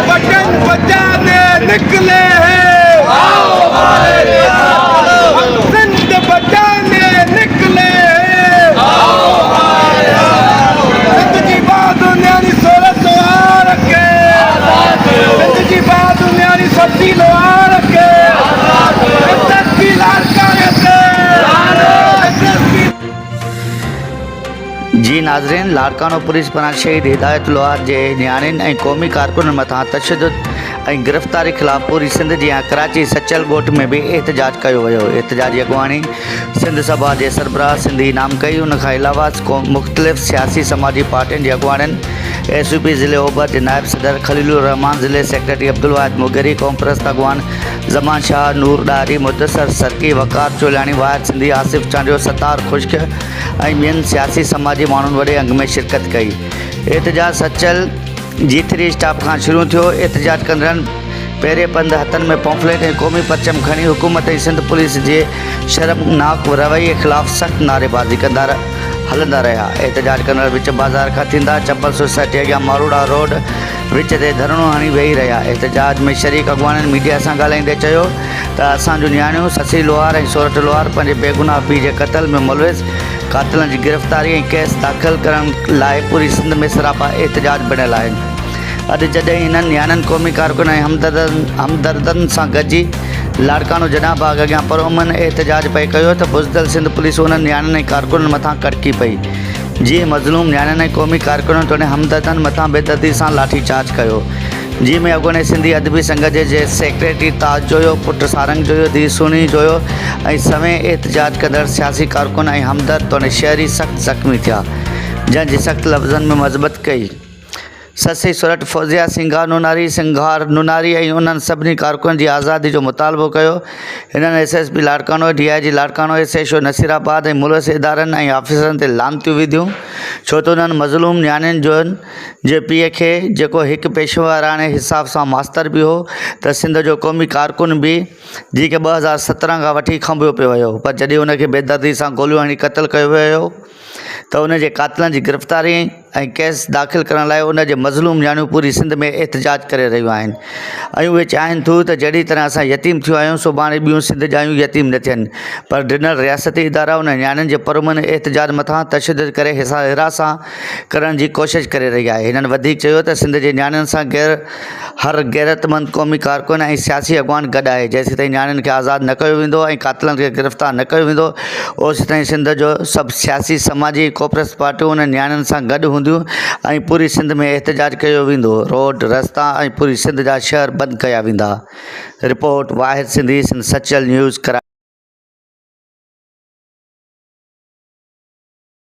Button बजाने निकले हैं, सिंध बजाने निकले हैं। सिंध जी बात न्यारी सोलह लोहार के, सिंध जी बात न्यारी सब्जी लोहार के, SSP लाड़काने से, SSP। जी नाज़रीन, लाड़कानो पुलिस पारां शहीद हिदायत लोहार जे नियाणियुनि ऐं क़ौमी कारकुननि मथां तशद्दुद ऐं गिरफ़्तारी ख़िलाफ़ पूरी सिंध जी कराची सचल ॻोठ में भी एहतजाज कयो वियो। एहतजाज जी अॻुवाणी सिंध सभा जे सरबराह सिंधी इनाम कई। उन खां अलावा मुख़्तलिफ़ सियासी समाजी पार्टियुनि जे अॻुवाणनि SUP ज़िले ओभर जे नायब सदर खलीलुर रहमान, ज़िले सेक्रेटरी अब्दुल वाहिद मुगरी, क़ौम परस्त अॻुवान ज़मान शाह, नूर डारी, मुदसर सरकी, वक़ार चोलियाणी, वाहिद सिंधी, आसिफ़ चांडियो, सतार ख़ुश्क ऐं ॿियनि सियासी समाजी माण्हुनि वॾे अंग में शिरकत कई। एहतजाज सचल G3 स्टॉप खां शुरू थियो। एहतजाज कंदड़नि पहिरें पंध हथनि में पॉम्फलेट ऐं क़ौमी परचम खणी हुकूमत ऐं सिंध पुलिस जे शर्मनाक रवैये ख़िलाफ़ सख़्त नारेबाज़ी कंदा हलंदा रहिया। एहतजाज कंदड़ विच बाज़ार खां थींदा चंपल सोसाइटी अॻियां मारूड़ा रोड विच ते धरणो हणी वेही रहिया। एहतजाज में शरीक अॻुवाननि मीडिया सां ॻाल्हाईंदे चयो त असांजो नियाणियूं ससी लोहार ऐं सोरठ लोहार पंहिंजे बेगुनाह पीउ जे क़त्ल में मुलविस कातिलनि जी गिरफ़्तारी ऐं केस दाख़िल करण लाइ पूरी सिंध में सरापा एहतजाज बणियल आहिनि। अॼु जॾहिं इन्हनि नियाणियुनि क़ौमी कारकुन ऐं हमदर्दनि सां गॾिजी लाड़कानो जनाह बाग अॻियां परअमन एहतजाज पए कयो त बुज़दिल सिंध पुलिस उन्हनि नियाणियुनि ऐं कारकुननि मथां कड़की पई। जीअं मज़लूम नियाणियुनि ऐं क़ौमी कारकुननि तोड़े हमदर्दनि मथां बेदर्दी सां लाठी चार्ज कयो। जी में अॻूणे सिंधी अदबी संघ जे सेक्रेटरी ताज जोयो, पुट सारंग जोयो, धीउ सुनी जोयो ऐं सवें एहतजाज कंदड़ सियासी कारकुन ऐं हमदर्द तोड़े शहरी सख़्त ज़ख़्मी थिया, जंहिंजी सख़्त लफ़्ज़नि में मज़बत कई। ससी सोरठ फौजिया सिंघार नुनारी ऐं उन्हनि सभिनी कारकुननि जी आज़ादी जो मुतालबो कयो। हिननि SSP Larkana, DIG Larkana, SHO Nasirabad ऐं मुलविस इदारनि ऐं ऑफिसरनि ते लानतियूं विधियूं, छो त उन्हनि मज़लूम नियाणियुनि जे पीउ खे, जेको हिकु पेशेवराणे हिसाब सां मास्तर बि हो, त सिंध जो क़ौमी कारकुन बि, जेके 2017 खां वठी खंभियो पियो हुयो, पर जॾहिं उनखे बेदर्दी सां गोलियूं हणी क़त्ल कयो वियो त उन जे कातिलनि जी गिरफ़्तारी ऐं केस दाख़िल करण लाइ उन जे मज़लूम नियाणियूं पूरी सिंध में एहतजाज करे रहियूं आहिनि ऐं उहे चाहिनि थियूं त जहिड़ी तरह असां यतीम थियो आहियूं सुभाणे ॿियूं सिंध जायूं यतीम न थियनि। पर ॾिनल रियासती इदारा उन नियाणियुनि जे परमन एहतजाज मथां तशद्दुद करे हिरासा करण जी कोशिशि करे रही आहे। हिननि वधीक चयो त सिंध जे नियाणियुनि सां हर गैरतमंद क़ौमी कारकुन ऐं सियासी अॻुवान गॾु आहे। जेसीं ताईं नियाणियुनि खे आज़ादु न कयो वेंदो ऐं कातिलनि खे गिरफ़्तार न कयो वेंदो, ओसीं ताईं सिंध जो सभु सियासी समाजी कोपरस पार्टियूं उन नियाणियुनि सां गॾु हूंदियूं ऐं पूरी सिंध में एहतजाज कयो वेंदो। रोड, रस्ता ऐं पूरी सिंध जा शहर बंदि कया वेंदा। रिपोर्ट वाहिद सिंधी, सिंध सचल न्यूज़।